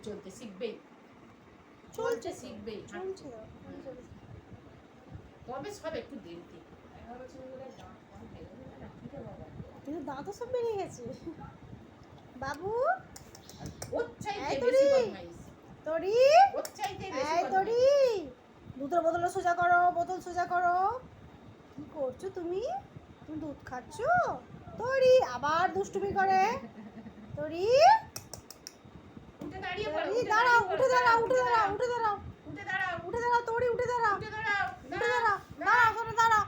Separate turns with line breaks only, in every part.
চলতে শিখবেই,
চলছে
শিখবেই,
চলছে
তবে সব একটু দেরিতে।
কিন্তু দাঁতও সব বেরিয়ে গেছে বাবু।
ওর চাইতে
এই
বেশি
তোরি,
বদমাইশ,
তোরি,
ওর চাইতে বেশি
এই তোরি,
বদমাইশ।
দুধের বোতল সোজা করো, বোতল সোজা করো। কি করছো তুমি? তুমি দুধ খাচ্ছ? তোরি আবার দুষ্টুমি করে। তোরি,
উঠে দাঁড়িয়ে পড়ো,
তোরি
উঠে
দাঁড়াও,
দাঁড়িয়ে
উঠে
পড়ো,
দাঁড়াও, উঠে দাঁড়াও, উঠে দাঁড়াও,
উঠে দাঁড়াও,
উঠে দাঁড়াও, তোরি উঠে দাঁড়াও,
উঠে দাঁড়াও,
উঠে দাঁড়াও, দাঁড়াও, শোনো দাঁড়াও।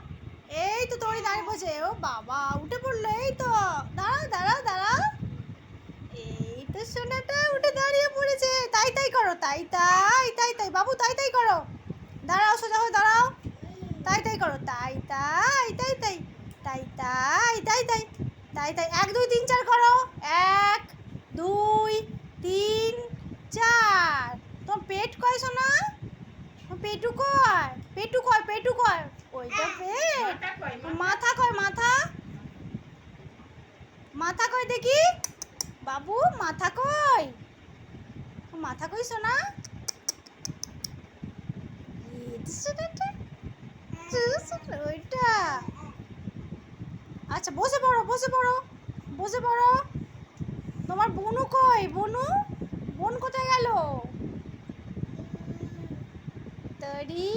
এই তো তোরি দাঁড়িয়ে পড়ছে। ও বাবা উঠে পড়লো, এই তো। দাঁড়াও দাঁড়াও দাঁড়াও। এই তো সোনাটা উঠে দাঁড়িয়ে পড়েছে। তাই তাই করো, তাই তাই, তাই তাই বাবু, তাই তাই করো। দাঁড়াও, সোজা হয়ে দাঁড়াও। তাই তাই করো, তাই তাই, তাই তাই, তাই তাই, তাই তাই, তাই তাই। 1 2 3 4 করো। 1 2 3 4। তোমার পেট কয় সোনা? পেটু কয়, পেটু কয়, পেটু কয়। ওইটা পেট।
মাথা কয়,
মাথা কয়, মাথা, মাথা কয় দেখি বাবু, মাথা কই? মাথা কই সোনা? ওইটা। আচ্ছা বসে পড়ো, বসে পড়ো, বসে পড়ো। তোমার বনু কই? বনু, বোন কোথায় গেল? তরি।